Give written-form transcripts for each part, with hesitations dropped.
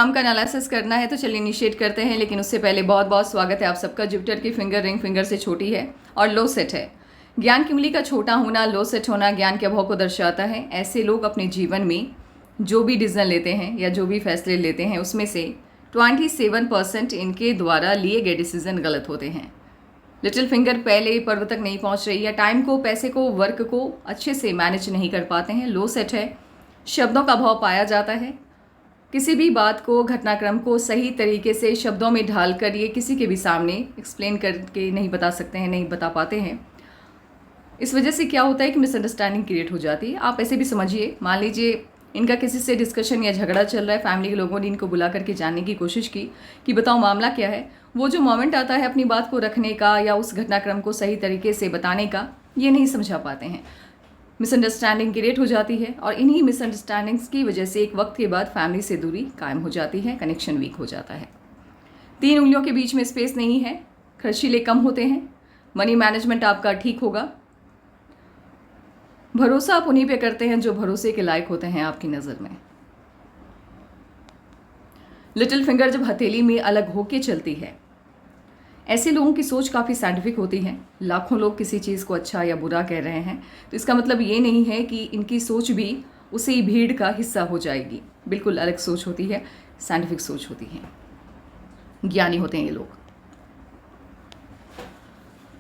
काम का एनालिसिस करना है तो चलिए इनिशिएट करते हैं, लेकिन उससे पहले बहुत बहुत स्वागत है आप सबका। जुपिटर की फिंगर रिंग फिंगर से छोटी है और लो सेट है। ज्ञान की उंगली का छोटा होना, लो सेट होना ज्ञान के अभाव को दर्शाता है। ऐसे लोग अपने जीवन में जो भी डिसीजन लेते हैं या जो भी फैसले लेते हैं उसमें से 27% इनके द्वारा लिए गए डिसीजन गलत होते हैं। लिटिल फिंगर पहले पर्व तक नहीं पहुंच रही है, टाइम को, पैसे को, वर्क को अच्छे से मैनेज नहीं कर पाते हैं। लो सेट है, शब्दों का अभाव पाया जाता है। किसी भी बात को, घटनाक्रम को सही तरीके से शब्दों में ढाल कर ये किसी के भी सामने एक्सप्लेन करके नहीं बता सकते हैं, नहीं बता पाते हैं। इस वजह से क्या होता है कि मिसअंडरस्टैंडिंग क्रिएट हो जाती है। आप ऐसे भी समझिए, मान लीजिए इनका किसी से डिस्कशन या झगड़ा चल रहा है, फैमिली के लोगों ने इनको बुला करके जानने की कोशिश की कि बताओ मामला क्या है। वो जो मोमेंट आता है अपनी बात को रखने का या उस घटनाक्रम को सही तरीके से बताने का, ये नहीं समझा पाते हैं। मिसअंडरस्टैंडिंग क्रिएट हो जाती है और इन्हीं मिसअंडरस्टैंडिंग्स की वजह से एक वक्त के बाद फैमिली से दूरी कायम हो जाती है, कनेक्शन वीक हो जाता है। 3 उंगलियों के बीच में स्पेस नहीं है, खर्चीले कम होते हैं, मनी मैनेजमेंट आपका ठीक होगा। भरोसा आप उन्हीं पे करते हैं जो भरोसे के लायक होते हैं आपकी नज़र में। लिटिल फिंगर जब हथेली में अलग होके चलती है, ऐसे लोगों की सोच काफ़ी साइंटिफिक होती है। लाखों लोग किसी चीज़ को अच्छा या बुरा कह रहे हैं तो इसका मतलब ये नहीं है कि इनकी सोच भी उसी भीड़ का हिस्सा हो जाएगी। बिल्कुल अलग सोच होती है, साइंटिफिक सोच होती है, ज्ञानी होते हैं ये लोग।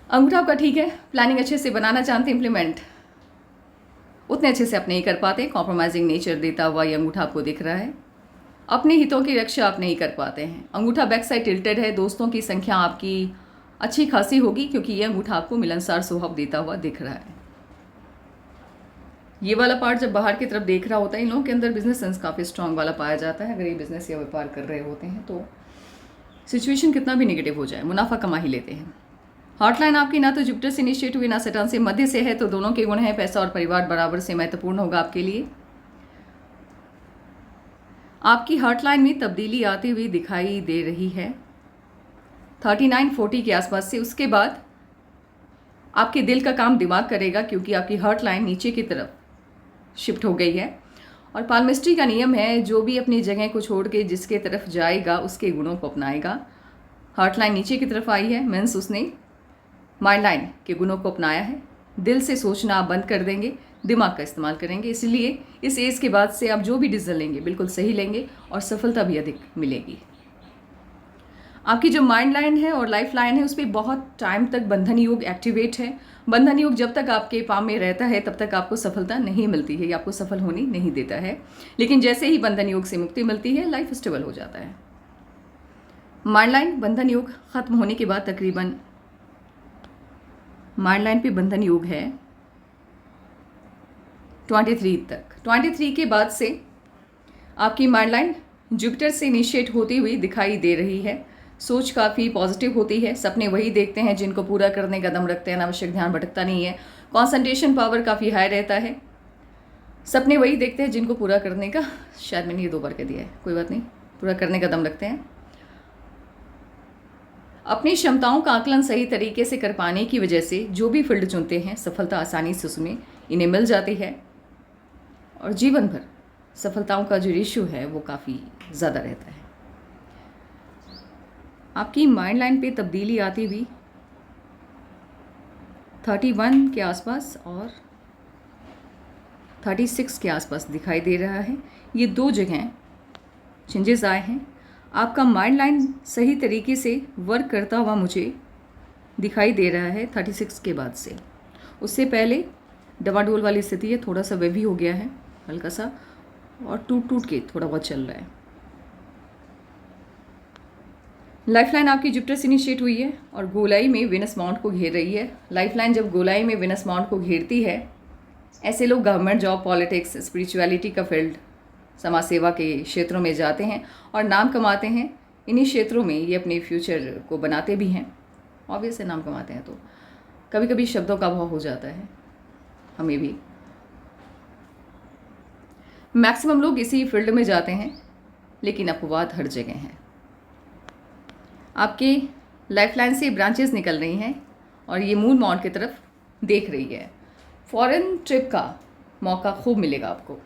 अंगूठा आपका ठीक है, प्लानिंग अच्छे से बनाना चाहते हैं, इम्प्लीमेंट उतने अच्छे से आप नहीं कर पाते। कॉम्प्रोमाइजिंग नेचर देता हुआ ये अंगूठा आपको दिख रहा है। अपने हितों की रक्षा आप नहीं कर पाते हैं। अंगूठा बैक साइड टिल्टेड है। दोस्तों की संख्या आपकी अच्छी खासी होगी क्योंकि ये अंगूठा आपको मिलनसार स्वभाव देता हुआ दिख रहा है। ये वाला पार्ट जब बाहर की तरफ देख रहा होता है, इन लोगों के अंदर बिजनेस सेंस काफ़ी स्ट्रांग वाला पाया जाता है। अगर ये बिजनेस या व्यापार कर रहे होते हैं तो सिचुएशन कितना भी नेगेटिव हो जाए, मुनाफा कमा ही लेते हैं। हॉटलाइन आपकी ना तो जुपिटर से इनिशिएट हुई ना सैटर्न से, मध्य से है, तो दोनों के गुण हैं। पैसा और परिवार बराबर से महत्वपूर्ण होगा आपके लिए। आपकी हॉटलाइन में तब्दीली आती हुई दिखाई दे रही है 39-40 के आसपास से। उसके बाद आपके दिल का काम दिमाग करेगा क्योंकि आपकी हॉटलाइन नीचे की तरफ शिफ्ट हो गई है। और पाल्मिस्ट्री का नियम है, जो भी अपनी जगह को छोड़ के जिसके तरफ जाएगा उसके गुणों को अपनाएगा। हॉटलाइन नीचे की तरफ आई है, मीन्स उसने माइंड लाइन के गुणों को अपनाया है। दिल से सोचना आप बंद कर देंगे, दिमाग का इस्तेमाल करेंगे। इसलिए इस एज के बाद से आप जो भी डिसीजन लेंगे बिल्कुल सही लेंगे और सफलता भी अधिक मिलेगी। आपकी जो माइंड लाइन है और लाइफ लाइन है उस पर बहुत टाइम तक बंधन योग एक्टिवेट है। बंधन योग जब तक आपके पाम में रहता है तब तक आपको सफलता नहीं मिलती है, या आपको सफल होने नहीं देता है। लेकिन जैसे ही बंधन योग से मुक्ति मिलती है, लाइफ स्टेबल हो जाता है। माइंड लाइन बंधन योग खत्म होने के बाद तकरीबन माइंड लाइन पे बंधन योग है 23 तक। 23 के बाद से आपकी माइंड लाइन जुपिटर से इनिशिएट होती हुई दिखाई दे रही है। सोच काफ़ी पॉजिटिव होती है, सपने वही देखते हैं जिनको पूरा करने का दम रखते हैं, अनावश्यक ध्यान भटकता नहीं है। कॉन्सेंट्रेशन पावर काफ़ी हाई रहता है। सपने वही देखते हैं जिनको पूरा करने का, शायद मैंने ये 2 बार कह दिया है, कोई बात नहीं, पूरा करने का दम रखते हैं। अपनी क्षमताओं का आकलन सही तरीके से कर पाने की वजह से जो भी फील्ड चुनते हैं सफलता आसानी से उसमें इन्हें मिल जाती है। और जीवन भर सफलताओं का जो रेशियो है वो काफ़ी ज़्यादा रहता है। आपकी माइंड लाइन पे तब्दीली आती हुई 31 के आसपास और 36 के आसपास दिखाई दे रहा है। ये 2 जगह चेंजेस आए हैं। आपका माइंड लाइन सही तरीके से वर्क करता हुआ मुझे दिखाई दे रहा है 36 के बाद से। उससे पहले डवाडोल वाली स्थिति है, थोड़ा सा वेवी हो गया है हल्का सा, और टूट टूट के थोड़ा बहुत चल रहा है। लाइफ लाइन आपकी जुपिटर से इनिशिएट हुई है और गोलाई में वेनस माउंट को घेर रही है। लाइफ लाइन जब गोलाई में वेनस माउंट को घेरती है, ऐसे लोग गवर्नमेंट जॉब, पॉलिटिक्स, स्पिरिचुअलिटी का फील्ड, समाज सेवा के क्षेत्रों में जाते हैं और नाम कमाते हैं। इन्हीं क्षेत्रों में ये अपने फ्यूचर को बनाते भी हैं। ऑब्वियस है, नाम कमाते हैं तो कभी कभी शब्दों का अभाव हो जाता है, हमें भी। मैक्सिमम लोग इसी फील्ड में जाते हैं, लेकिन अपवाद हर जगह हैं। आपके लाइफ लाइन से ब्रांचेस निकल रही हैं और ये मून माउंट की तरफ देख रही है। फॉरेन ट्रिप का मौका खूब मिलेगा आपको।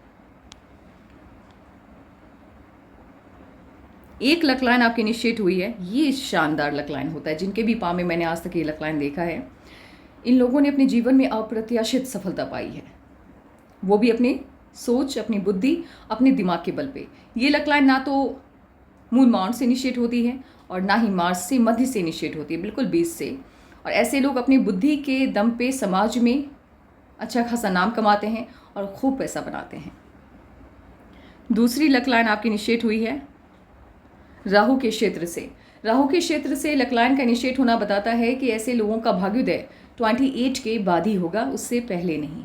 एक लक लाइन आपकी इनिशिएट हुई है, ये शानदार लक लाइन होता है। जिनके भी पाँव में मैंने आज तक ये लक लाइन देखा है, इन लोगों ने अपने जीवन में अप्रत्याशित सफलता पाई है, वो भी अपनी सोच, अपनी बुद्धि, अपने दिमाग के बल पे। ये लक लाइन ना तो मून माउंट से इनिशिएट होती है और ना ही मार्स से, मध्य से इनिशिएट होती है, बिल्कुल बेस से। और ऐसे लोग अपनी बुद्धि के दम पे समाज में अच्छा खासा नाम कमाते हैं और खूब पैसा बनाते हैं। दूसरी लक लाइन आपकी इनिशिएट हुई है राहु के क्षेत्र से। राहु के क्षेत्र से लक लाइन का इनिशिएट होना बताता है कि ऐसे लोगों का भाग्योदय 28 के बाद ही होगा, उससे पहले नहीं।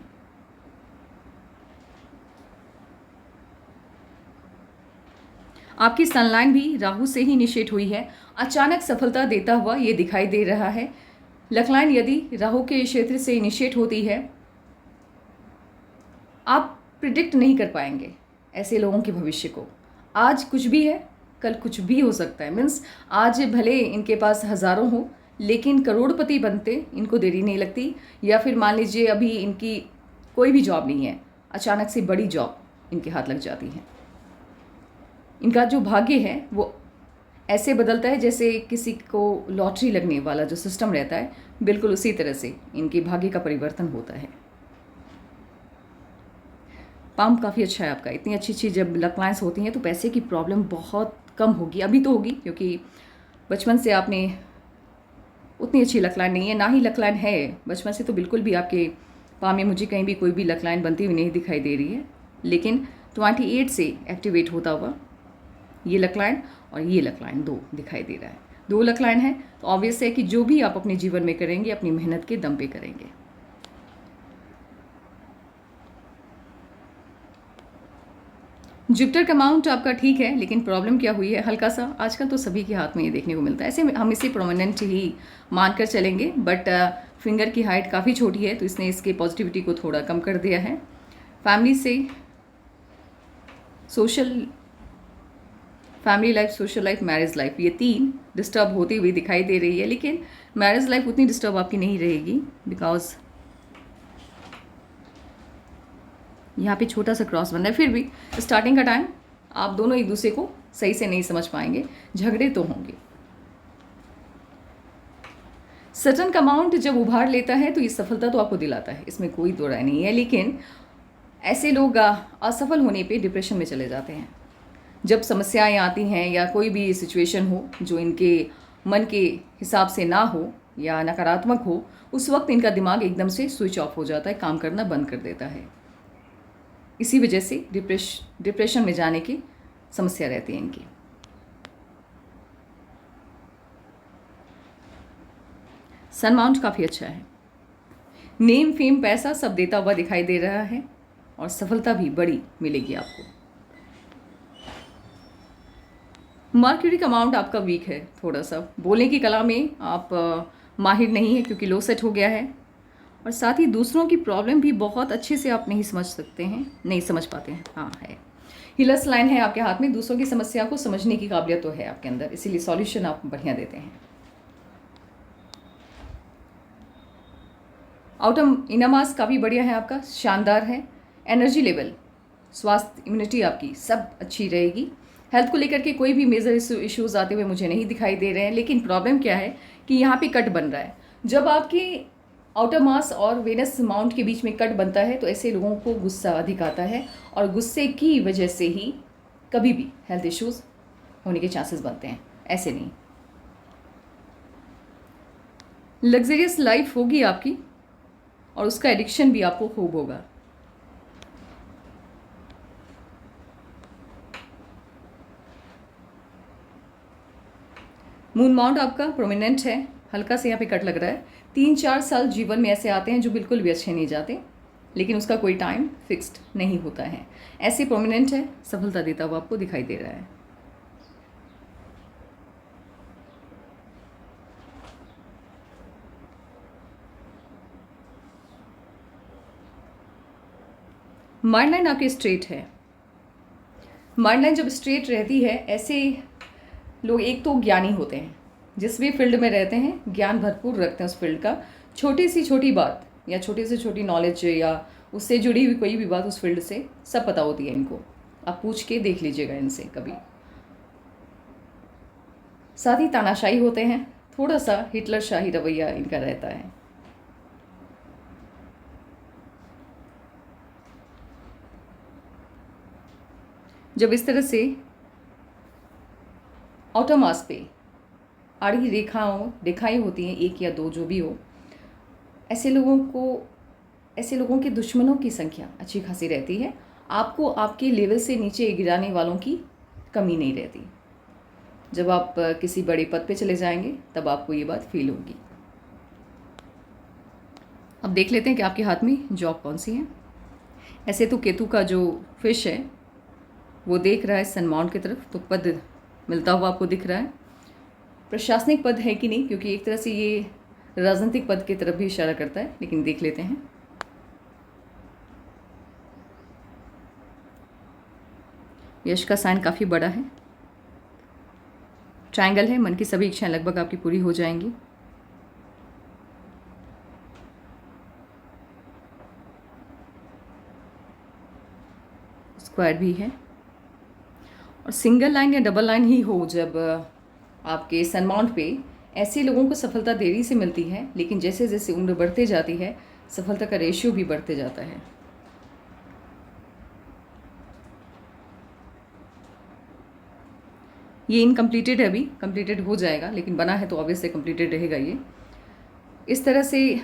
आपकी सनलाइन भी राहु से ही इनिशिएट हुई है, अचानक सफलता देता हुआ ये दिखाई दे रहा है। लकलाइन यदि राहु के क्षेत्र से इनिशिएट होती है, आप प्रिडिक्ट नहीं कर पाएंगे ऐसे लोगों के भविष्य को। आज कुछ भी है, कल कुछ भी हो सकता है। मीन्स आज भले इनके पास हज़ारों हो, लेकिन करोड़पति बनते इनको देरी नहीं लगती। या फिर मान लीजिए अभी इनकी कोई भी जॉब नहीं है, अचानक से बड़ी जॉब इनके हाथ लग जाती है। इनका जो भाग्य है वो ऐसे बदलता है जैसे किसी को लॉटरी लगने वाला जो सिस्टम रहता है, बिल्कुल उसी तरह से इनके भाग्य का परिवर्तन होता है। पाम काफ़ी अच्छा है आपका। इतनी अच्छी चीज़ जब लक लाइन्स होती हैं तो पैसे की प्रॉब्लम बहुत कम होगी। अभी तो होगी क्योंकि बचपन से आपने उतनी अच्छी लक लाइन नहीं है, ना ही लक लाइन है बचपन से, तो बिल्कुल भी आपके पाम में मुझे कहीं भी कोई भी लक लाइन बनती हुई नहीं दिखाई दे रही है। लेकिन 28 से एक्टिवेट होता हुआ ये लक लाइन और ये लक लाइन दो दिखाई दे रहा है। दो लक लाइन है तो ऑब्वियस है कि जो भी आप अपने जीवन में करेंगे अपनी मेहनत के दम पे करेंगे। जुपिटर का अमाउंट आपका ठीक है, लेकिन प्रॉब्लम क्या हुई है हल्का सा, आजकल तो सभी के हाथ में ये देखने को मिलता है। ऐसे हम इसे प्रोमिनेंट ही मानकर चलेंगे, बट फिंगर की हाइट काफ़ी छोटी है तो इसने इसके पॉजिटिविटी को थोड़ा कम कर दिया है। फैमिली से family life, social life, marriage life, ये तीन डिस्टर्ब होती हुई दिखाई दे रही है। लेकिन मैरिज लाइफ उतनी डिस्टर्ब आपकी नहीं रहेगी, बिकॉज यहाँ पे छोटा सा क्रॉस बन रहा है। फिर भी स्टार्टिंग का टाइम आप दोनों एक दूसरे को सही से नहीं समझ पाएंगे, झगड़े तो होंगे। सटर्न का अमाउंट जब उभार लेता है तो ये सफलता तो आपको दिलाता है, इसमें कोई दो राय नहीं है। लेकिन ऐसे लोग असफल होने पे डिप्रेशन में चले जाते हैं। जब समस्याएं आती हैं या कोई भी सिचुएशन हो जो इनके मन के हिसाब से ना हो या नकारात्मक हो, उस वक्त इनका दिमाग एकदम से स्विच ऑफ हो जाता है, काम करना बंद कर देता है। इसी वजह से डिप्रेशन में जाने की समस्या रहती है इनकी। सन माउंट काफ़ी अच्छा है, नेम फेम पैसा सब देता हुआ दिखाई दे रहा है और सफलता भी बड़ी मिलेगी आपको। मर्क्यूरी का अमाउंट आपका वीक है, थोड़ा सा बोलने की कला में आप माहिर नहीं है क्योंकि लो सेट हो गया है, और साथ ही दूसरों की प्रॉब्लम भी बहुत अच्छे से आप नहीं समझ सकते हैं, नहीं समझ पाते हैं। हाँ है, हीलर्स लाइन है आपके हाथ में, दूसरों की समस्या को समझने की काबिलियत तो है आपके अंदर, इसीलिए सॉल्यूशन आप बढ़िया देते हैं। आउटम इनामास काफ़ी बढ़िया है आपका, शानदार है। एनर्जी लेवल, स्वास्थ्य, इम्यूनिटी आपकी सब अच्छी रहेगी। हेल्थ को लेकर के कोई भी मेजर इश्यूज आते हुए मुझे नहीं दिखाई दे रहे हैं। लेकिन प्रॉब्लम क्या है कि यहाँ पे कट बन रहा है। जब आपकी आउटर मास और वेनस माउंट के बीच में कट बनता है तो ऐसे लोगों को गुस्सा अधिक आता है, और गुस्से की वजह से ही कभी भी हेल्थ इश्यूज होने के चांसेस बनते हैं, ऐसे नहीं। लग्जरियस लाइफ होगी आपकी और उसका एडिक्शन भी आपको खूब होगा। मून माउंट आपका प्रोमिनेंट है, हल्का से यहाँ पे कट लग रहा है। 3-4 साल जीवन में ऐसे आते हैं जो बिल्कुल भी अच्छे नहीं जाते, लेकिन उसका कोई टाइम फिक्स्ड नहीं होता है। ऐसे प्रोमिनेंट है, सफलता देता हुआ आपको दिखाई दे रहा है। माइंड लाइन आपकी स्ट्रेट है। माइंड लाइन जब स्ट्रेट रहती है, ऐसे लोग एक तो ज्ञानी होते हैं, जिस भी फील्ड में रहते हैं ज्ञान भरपूर रखते हैं उस फील्ड का। छोटी से छोटी बात या छोटी से छोटी नॉलेज या उससे जुड़ी हुई कोई भी बात उस फील्ड से सब पता होती है इनको। आप पूछ के देख लीजिएगा इनसे कभी। साथ ही तानाशाही होते हैं, थोड़ा सा हिटलर शाही रवैया इनका रहता है। जब इस तरह से ऑटोमास पे आड़ी रेखाएं होती हैं, एक या दो जो भी हो, ऐसे लोगों के दुश्मनों की संख्या अच्छी खासी रहती है। आपको आपके लेवल से नीचे गिराने वालों की कमी नहीं रहती। जब आप किसी बड़े पद पे चले जाएंगे तब आपको ये बात फील होगी। अब देख लेते हैं कि आपके हाथ में जॉब कौन सी है। ऐसे तो केतु का जो फिश है वो देख रहा है सन माउंट की तरफ, तो पद मिलता हुआ आपको दिख रहा है। प्रशासनिक पद है कि नहीं, क्योंकि एक तरह से ये राजनीतिक पद की तरफ भी इशारा करता है, लेकिन देख लेते हैं। यश का साइन काफ़ी बड़ा है, ट्रायंगल है, मन की सभी इच्छाएं लगभग आपकी पूरी हो जाएंगी। स्क्वायर भी है, और सिंगल लाइन या डबल लाइन ही हो जब आपके सन माउंट पे, ऐसे लोगों को सफलता देरी से मिलती है, लेकिन जैसे जैसे उम्र बढ़ते जाती है सफलता का रेशियो भी बढ़ते जाता है। ये इनकम्प्लीटेड है, अभी कंप्लीटेड हो जाएगा, लेकिन बना है तो ऑब्वियसली कंप्लीटेड रहेगा ये। इस तरह से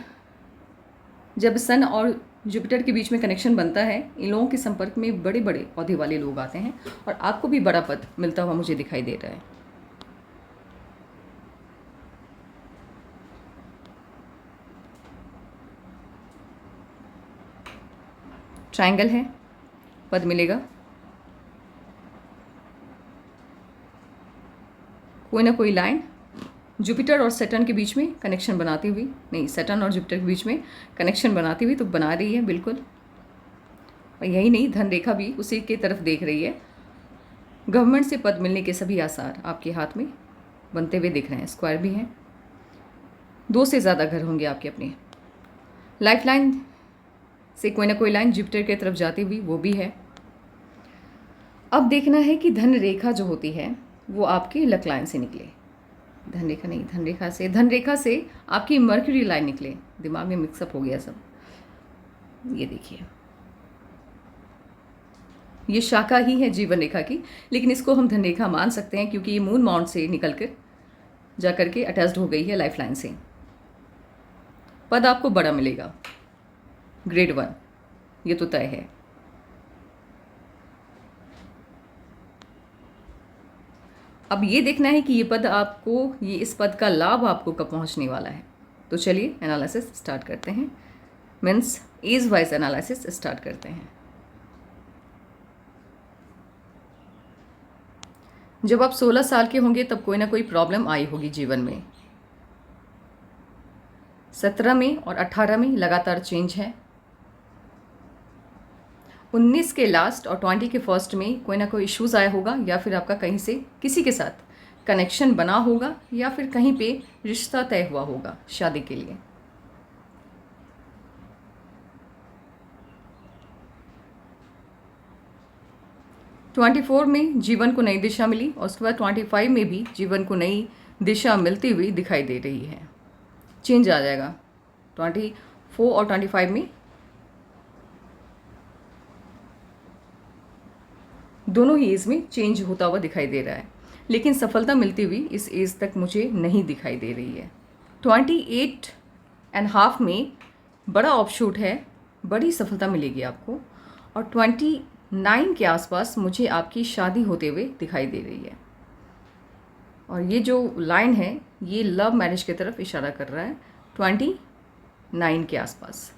जब सन और जुपिटर के बीच में कनेक्शन बनता है, इन लोगों के संपर्क में बड़े बड़े औहदे वाले लोग आते हैं, और आपको भी बड़ा पद मिलता हुआ मुझे दिखाई दे रहा है। ट्रायंगल है, पद मिलेगा। कोई ना कोई लाइन जुपिटर और सैटर्न के बीच में कनेक्शन बनाती हुई, नहीं, सैटर्न और जुपिटर के बीच में कनेक्शन बनाती हुई तो बना रही है बिल्कुल। और यही नहीं, धन रेखा भी उसी की तरफ देख रही है। गवर्नमेंट से पद मिलने के सभी आसार आपके हाथ में बनते हुए दिख रहे हैं। स्क्वायर भी है, 2 से ज़्यादा घर होंगे आपके अपने। लाइफ लाइन से कोई ना कोई लाइन जुपिटर की तरफ जाती हुई वो भी है। अब देखना है कि धन रेखा जो होती है वो आपकी लक लाइन से निकले। धन रेखा से आपकी मर्क्यूरी लाइन निकले। दिमाग में मिक्सअप हो गया सब। ये देखिए, ये शाखा ही है जीवन रेखा की, लेकिन इसको हम धन रेखा मान सकते हैं क्योंकि ये मून माउंट से निकल कर जाकर के अटैच्ड हो गई है लाइफ लाइन से। पद आपको बड़ा मिलेगा, ग्रेड 1, ये तो तय है। अब ये देखना है कि ये पद आपको, ये इस पद का लाभ आपको कब पहुंचने वाला है। तो चलिए एनालिसिस स्टार्ट करते हैं, means age wise analysis start करते हैं। जब आप 16 साल के होंगे तब कोई ना कोई प्रॉब्लम आई होगी जीवन में। 17 में और 18 में लगातार चेंज है। 19 के लास्ट और 20 के फर्स्ट में कोई ना कोई इश्यूज़ आया होगा, या फिर आपका कहीं से किसी के साथ कनेक्शन बना होगा, या फिर कहीं पे रिश्ता तय हुआ होगा शादी के लिए। ट्वेंटी 24 में जीवन को नई दिशा मिली, और उसके बाद 25 में भी जीवन को नई दिशा मिलती हुई दिखाई दे रही है। चेंज आ जाएगा 24 और 25 में, दोनों ही एज में चेंज होता हुआ दिखाई दे रहा है, लेकिन सफलता मिलती हुई इस एज तक मुझे नहीं दिखाई दे रही है। 28.5 में बड़ा ऑफशूट है, बड़ी सफलता मिलेगी आपको, और 29 के आसपास मुझे आपकी शादी होते हुए दिखाई दे रही है। और ये जो लाइन है ये लव मैरिज की तरफ इशारा कर रहा है 29 के आसपास।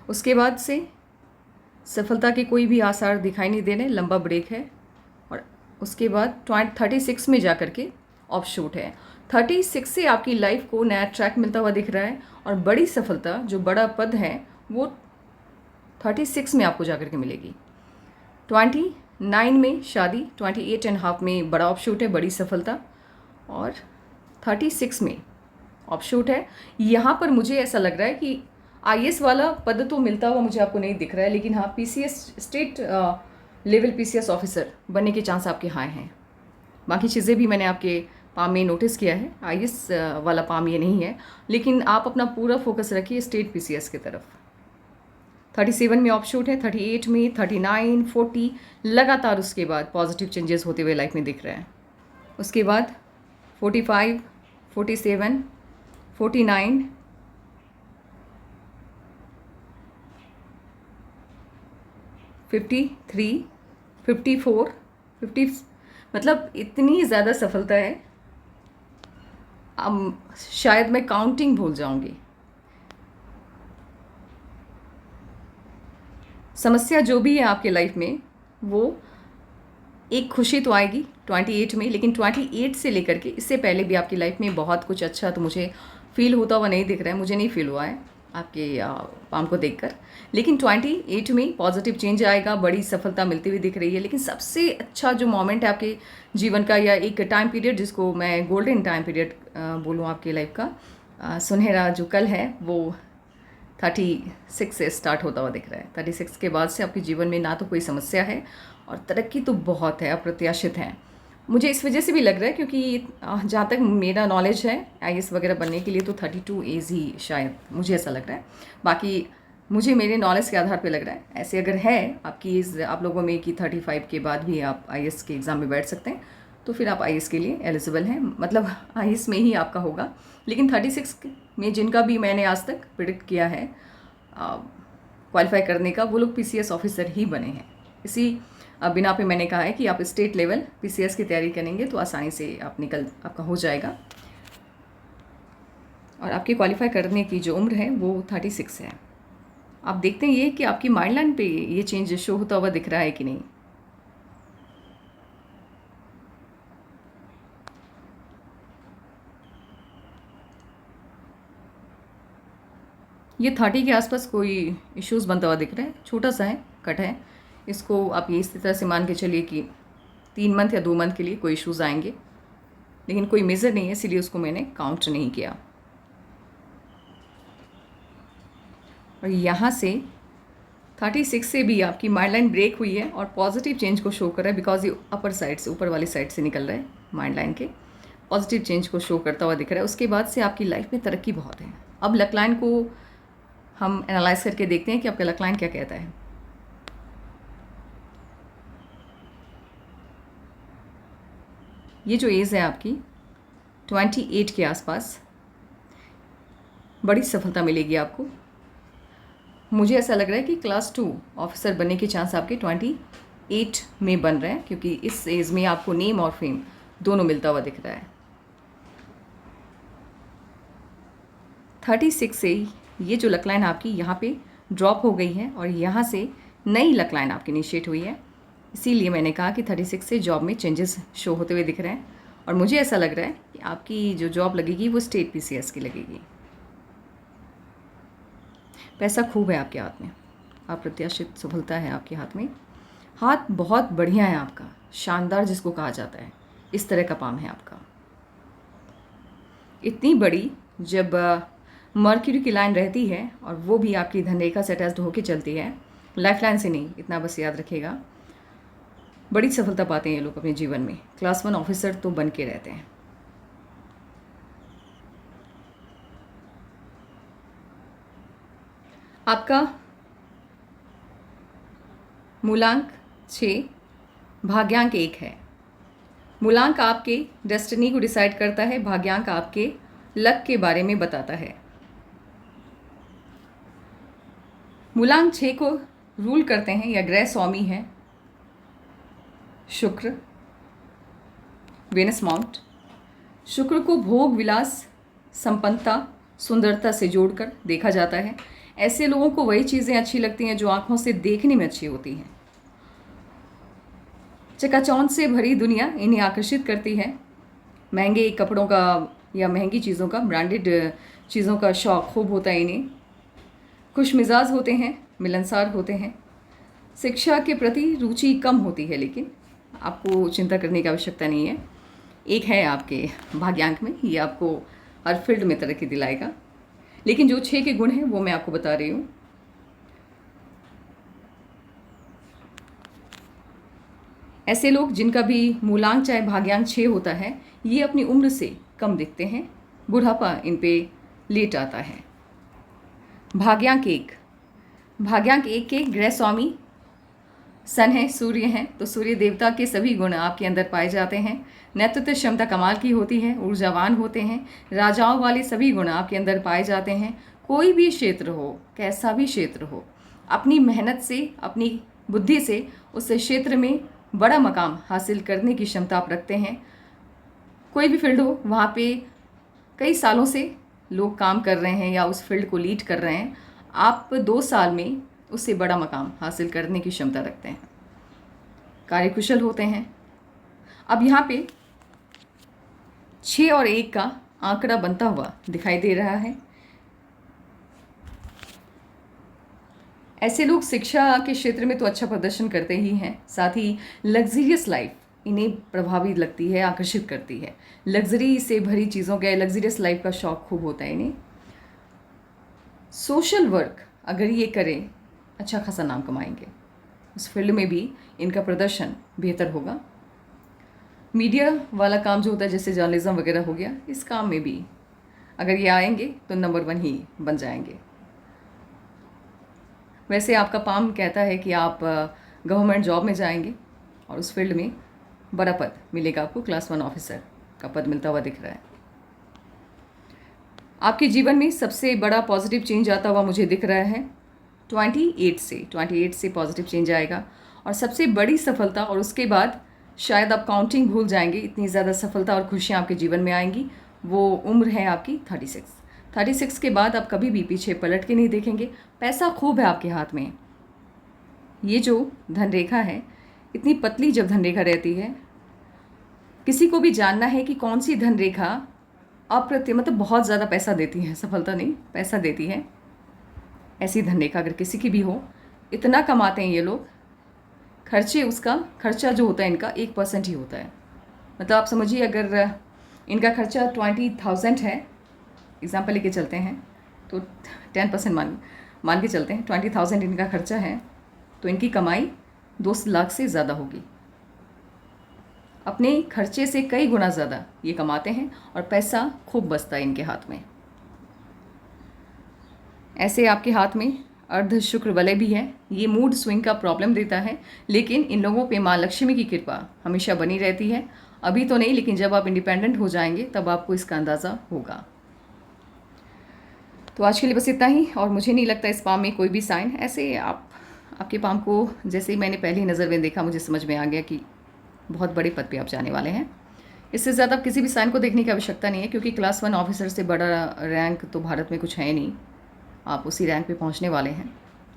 उसके बाद से सफलता के कोई भी आसार दिखाई नहीं दे रहे, लंबा ब्रेक है। और उसके बाद 36 में जाकर के ऑफशूट है। 36 से आपकी लाइफ को नया ट्रैक मिलता हुआ दिख रहा है, और बड़ी सफलता, जो बड़ा पद है, वो 36 में आपको जाकर के मिलेगी। 29 में शादी, 28.5 में बड़ा ऑफशूट है, बड़ी सफलता, और 36 में ऑफशूट है। यहाँ पर मुझे ऐसा लग रहा है कि IAS वाला पद तो मिलता हुआ मुझे आपको नहीं दिख रहा है, लेकिन हाँ PCS state level PCS officer बनने के चांस आपके हाँ हैं। बाकी चीज़ें भी मैंने आपके पाम में नोटिस किया है, आईएएस वाला पाम ये नहीं है, लेकिन आप अपना पूरा फोकस रखिए स्टेट पीसीएस की तरफ। 37 में ऑफशूट है, 38 में, 39, 40 लगातार उसके बाद पॉजिटिव चेंजेस होते हुए लाइफ में दिख रहे हैं। उसके बाद 45, 47, 49, 53, 54, 50, मतलब इतनी ज़्यादा सफलता है, अब शायद मैं काउंटिंग भूल जाऊंगी। समस्या जो भी है आपके लाइफ में, वो एक खुशी तो आएगी 28 में, लेकिन 28 से लेकर के इससे पहले भी आपकी लाइफ में बहुत कुछ अच्छा तो मुझे फील होता हुआ नहीं दिख रहा है, मुझे नहीं फील हुआ है आपके पाम को देखकर। लेकिन 28 में पॉजिटिव चेंज आएगा, बड़ी सफलता मिलती हुई दिख रही है। लेकिन सबसे अच्छा जो मोमेंट है आपके जीवन का, या एक टाइम पीरियड जिसको मैं गोल्डन टाइम पीरियड बोलूँ आपकी लाइफ का, सुनहरा जो कल है, वो 36 से स्टार्ट होता हुआ दिख रहा है। 36 के बाद से आपके जीवन में ना तो कोई समस्या है और तरक्की तो बहुत है, अप्रत्याशित है। मुझे इस वजह से भी लग रहा है क्योंकि जहाँ तक मेरा नॉलेज है आईएएस वगैरह बनने के लिए तो 32 एज ही शायद, मुझे ऐसा लग रहा है। बाकी मुझे मेरे नॉलेज के आधार पे लग रहा है। ऐसे अगर है आपकी एज आप लोगों में कि 35 के बाद भी आप आईएएस के एग्ज़ाम में बैठ सकते हैं, तो फिर आप आईएएस के लिए एलिजिबल हैं, मतलब आईएएस में ही आपका होगा। लेकिन 36 में जिनका भी मैंने आज तक प्रिडिक्ट किया है क्वालिफाई करने का, वो लोग पीसीएस ऑफिसर ही बने हैं। इसी बिना पे मैंने कहा है कि आप स्टेट लेवल पीसीएस की तैयारी करेंगे तो आसानी से आपका हो जाएगा। और आपके क्वालिफाई करने की जो उम्र है वो 36 है। आप देखते हैं ये कि आपकी माइंड लाइन पे ये चेंज शो होता हुआ दिख रहा है कि नहीं। ये 30 के आसपास कोई इश्यूज़ बनता हुआ दिख रहा है, छोटा सा है, कट है। इसको आप ये इस तरह से मान के चलिए कि 3 मंथ या 2 मंथ के लिए कोई इश्यूज़ आएंगे, लेकिन कोई मेजर नहीं है, इसीलिए उसको मैंने काउंट नहीं किया। और यहाँ से 36 से भी आपकी माइंड लाइन ब्रेक हुई है और पॉजिटिव चेंज को शो कर रहा है, बिकॉज ये अपर साइड से, ऊपर वाली साइड से निकल रहा है माइंड लाइन के, पॉजिटिव चेंज को शो करता हुआ दिख रहा है। उसके बाद से आपकी लाइफ में तरक्की बहुत है। अब लक लाइन को हम एनालाइज करके देखते हैं कि आपका लक लाइन क्या कहता है। ये जो एज है आपकी 28 के आसपास, बड़ी सफलता मिलेगी आपको। मुझे ऐसा लग रहा है कि क्लास 2 ऑफिसर बनने के चांस आपके 28 में बन रहे हैं, क्योंकि इस एज में आपको नेम और फेम दोनों मिलता हुआ दिख रहा है। 36 से ये जो लक लाइन आपकी यहाँ पे ड्रॉप हो गई है और यहाँ से नई लक लाइन आपकी इनिशिएट हुई है। इसीलिए मैंने कहा कि 36 से जॉब में चेंजेस शो होते हुए दिख रहे हैं। और मुझे ऐसा लग रहा है कि आपकी जो जॉब लगेगी वो स्टेट पीसीएस की लगेगी। पैसा खूब है आपके हाथ में, अप्रत्याशित सफलता है आपके हाथ में। हाथ बहुत बढ़िया है आपका, शानदार जिसको कहा जाता है, इस तरह का पाम है आपका। इतनी बड़ी जब मर्क्यूरी की लाइन रहती है और वो भी आपकी धनरेखा से अटैच्ड होकर चलती है, लाइफ लाइन से नहीं, इतना बस याद रखिएगा। बड़ी सफलता पाते हैं ये लोग अपने जीवन में। क्लास 1 ऑफिसर तो बन के रहते हैं। आपका मूलांक 6, भाग्यांक 1 है। मूलांक आपके डेस्टिनी को डिसाइड करता है, भाग्यांक आपके लक के बारे में बताता है। मूलांक 6 को रूल करते हैं या ग्रह स्वामी हैं शुक्र, वेनस माउंट। शुक्र को भोग विलास, संपन्नता, सुंदरता से जोड़कर देखा जाता है। ऐसे लोगों को वही चीज़ें अच्छी लगती हैं जो आंखों से देखने में अच्छी होती हैं। चकाचौंध से भरी दुनिया इन्हें आकर्षित करती है। महंगे कपड़ों का या महंगी चीज़ों का, ब्रांडेड चीज़ों का शौक़ खूब होता है इन्हें। खुश मिजाज होते हैं, मिलनसार होते हैं। शिक्षा के प्रति रुचि कम होती है, लेकिन आपको चिंता करने की आवश्यकता नहीं है। एक है आपके भाग्यांक में, ये आपको हर फील्ड में तरक्की दिलाएगा। लेकिन जो 6 के गुण हैं वो मैं आपको बता रही हूँ। ऐसे लोग जिनका भी मूलांक चाहे भाग्यांक 6 होता है, ये अपनी उम्र से कम दिखते हैं, बुढ़ापा इन पे लेट आता है। भाग्यांक 1, भाग्यांक 1 के ग्रह स्वामी सन है, सूर्य हैं, तो सूर्य देवता के सभी गुण आपके अंदर पाए जाते हैं। नेतृत्व क्षमता कमाल की होती है, ऊर्जावान होते हैं, राजाओं वाले सभी गुण आपके अंदर पाए जाते हैं। कोई भी क्षेत्र हो, कैसा भी क्षेत्र हो, अपनी मेहनत से, अपनी बुद्धि से उस क्षेत्र में बड़ा मकाम हासिल करने की क्षमता आप रखते हैं। कोई भी फील्ड हो, वहाँ पे कई सालों से लोग काम कर रहे हैं या उस फील्ड को लीड कर रहे हैं, आप 2 साल में उससे बड़ा मकाम हासिल करने की क्षमता रखते हैं, कार्यकुशल होते हैं। अब यहाँ पे 6 और 1 का आंकड़ा बनता हुआ दिखाई दे रहा है। ऐसे लोग शिक्षा के क्षेत्र में तो अच्छा प्रदर्शन करते ही हैं, साथ ही लग्जरियस लाइफ इन्हें प्रभावित लगती है, आकर्षित करती है। लग्जरी से भरी चीज़ों का, लग्जरियस लाइफ का शौक खूब होता है इन्हें। सोशल वर्क अगर ये करें, अच्छा खासा नाम कमाएंगे, उस फील्ड में भी इनका प्रदर्शन बेहतर होगा। मीडिया वाला काम जो होता है, जैसे जर्नलिज्म वगैरह हो गया, इस काम में भी अगर ये आएंगे तो नंबर 1 ही बन जाएंगे। वैसे आपका पाम कहता है कि आप गवर्नमेंट जॉब में जाएंगे और उस फील्ड में बड़ा पद मिलेगा आपको, क्लास 1 ऑफिसर का पद मिलता हुआ दिख रहा है। आपके जीवन में सबसे बड़ा पॉजिटिव चेंज आता हुआ मुझे दिख रहा है 28 से पॉजिटिव चेंज आएगा। और सबसे बड़ी सफलता, और उसके बाद शायद आप काउंटिंग भूल जाएंगे, इतनी ज़्यादा सफलता और खुशियाँ आपके जीवन में आएंगी, वो उम्र है आपकी 36 के बाद आप कभी भी पीछे पलट के नहीं देखेंगे। पैसा खूब है आपके हाथ में। ये जो धन रेखा है, इतनी पतली जब धन रेखा रहती है, किसी को भी जानना है कि कौन सी धन रेखा मतलब बहुत ज़्यादा पैसा देती है, सफलता नहीं पैसा देती है, ऐसी धन रेखा अगर किसी की भी हो, इतना कमाते हैं ये लोग, खर्चा जो होता है इनका 1% ही होता है। मतलब आप समझिए, अगर इनका खर्चा 20,000 है, एग्जाम्पल लेके चलते हैं, तो 10% मान के चलते हैं, 20,000 इनका खर्चा है, तो इनकी कमाई 2 लाख से ज़्यादा होगी। अपने खर्चे से कई गुना ज़्यादा ये कमाते हैं और पैसा खूब बचता है इनके हाथ में। ऐसे आपके हाथ में अर्ध शुक्र वलय भी है। ये मूड स्विंग का प्रॉब्लम देता है, लेकिन इन लोगों पे माँ लक्ष्मी की कृपा हमेशा बनी रहती है। अभी तो नहीं, लेकिन जब आप इंडिपेंडेंट हो जाएंगे तब आपको इसका अंदाज़ा होगा। तो आज के लिए बस इतना ही, और मुझे नहीं लगता इस पाम में कोई भी साइन। ऐसे आपके पाम को जैसे ही मैंने पहली नज़र में देखा, मुझे समझ में आ गया कि बहुत बड़े पद पे आप जाने वाले हैं। इससे ज़्यादा किसी भी साइन को देखने की आवश्यकता नहीं है, क्योंकि क्लास 1 ऑफिसर से बड़ा रैंक तो भारत में कुछ है नहीं। आप उसी रैंक पे पहुंचने वाले हैं,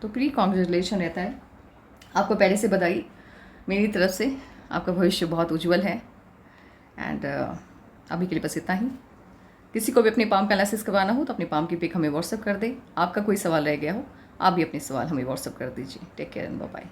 तो प्री कॉन्ग्रेचुलेशन रहता है आपको पहले से बधाई मेरी तरफ से। आपका भविष्य बहुत उज्जवल है। एंड अभी के लिए बस इतना ही। किसी को भी अपने पाम का एनालिसिस करवाना हो तो अपने पाम की पिक हमें व्हाट्सअप कर दे। आपका कोई सवाल रह गया हो, आप भी अपने सवाल हमें व्हाट्सअप कर दीजिए। Take care and bye bye.